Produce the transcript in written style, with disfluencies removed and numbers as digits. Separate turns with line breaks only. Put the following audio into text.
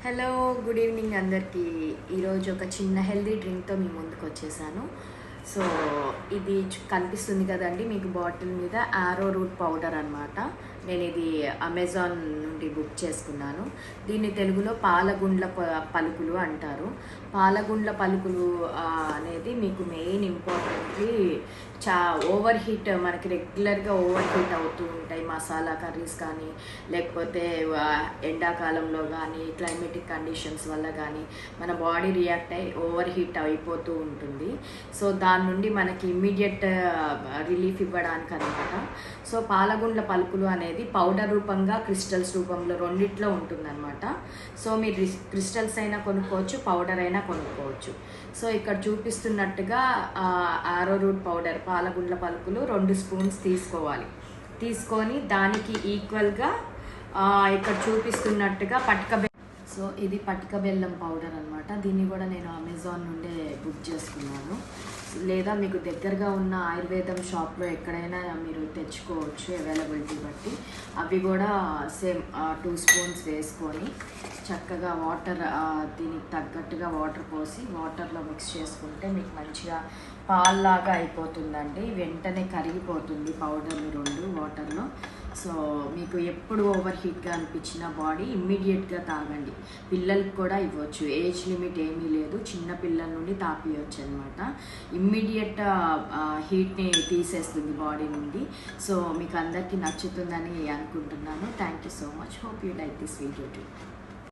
Hello, good evening అందరికీ. ఈరోజు ఒక చిన్న హెల్దీ డ్రింక్తో మీ ముందుకు వచ్చేసాను. సో ఇది కనిపిస్తుంది కదండి మీకు బాటిల్ మీద, ఆరో రూట్ పౌడర్ అనమాట. నేను ఇది అమెజాన్ నుండి బుక్ చేసుకున్నాను. దీన్ని తెలుగులో పాలగుండ్ల పలుకులు అంటారు. పాలగుండ్ల పలుకులు అనేది మీకు మెయిన్ ఇంపార్టెంట్లీ ఓవర్ హీట్, మనకి రెగ్యులర్గా ఓవర్ హీట్ అవుతూ ఉంటాయి మసాలా కర్రీస్ కానీ, లేకపోతే ఎండాకాలంలో కానీ క్లైమేటిక్ కండిషన్స్ వల్ల కానీ మన బాడీ రియాక్ట్ అయ్యి ఓవర్ హీట్ అయిపోతూ ఉంటుంది. సో దాని నుండి మనకి ఇమ్మీడియట్ రిలీఫ్ ఇవ్వడానికి అనమాట. సో పాలగుండ్ల పలుకులు అనేది పౌడర్ రూపంగా, క్రిస్టల్స్ రూపంలో రెండిట్లో ఉంటుందన్నమాట. సో మీరు క్రిస్టల్స్ అయినా కొనుక్కోవచ్చు, పౌడర్ అయినా కొనుక్కోవచ్చు. సో ఇక్కడ చూపిస్తున్నట్టుగా ఆరో రూట్ పౌడర్, పాలగుండ్ల పలుకులు 2 స్పూన్స్ తీసుకోవాలి. తీసుకొని దానికి ఈక్వల్గా ఇక్కడ చూపిస్తున్నట్టుగా సో ఇది పటిక బెల్లం పౌడర్ అనమాట. దీన్ని కూడా నేను అమెజాన్ నుండే బుక్ చేసుకున్నాను. లేదా మీకు దగ్గరగా ఉన్న ఆయుర్వేదం షాప్లో ఎక్కడైనా మీరు తెచ్చుకోవచ్చు అవైలబిలిటీ బట్టి. అవి కూడా సేమ్ 2 స్పూన్స్ వేసుకొని చక్కగా వాటర్, దీనికి తగ్గట్టుగా వాటర్ పోసి వాటర్లో మిక్స్ చేసుకుంటే మీకు మంచిగా పాల్లాగా అయిపోతుందండి. వెంటనే కరిగిపోతుంది పౌడర్లు 2 వాటర్లో. సో మీకు ఎప్పుడు ఓవర్ హీట్గా అనిపించిన బాడీ ఇమ్మీడియట్గా తాగండి. పిల్లలకి కూడా ఇవ్వచ్చు, ఏజ్ లిమిట్ ఏమీ లేదు. చిన్న పిల్లల నుండి తాపియచ్చు అనమాట. ఇమ్మీడియట్ హీట్ని తీసేస్తుంది బాడీ నుండి. సో మీకు అందరికీ నచ్చుతుందని అనుకుంటున్నాను. Thank you so much. Hope you like this video two.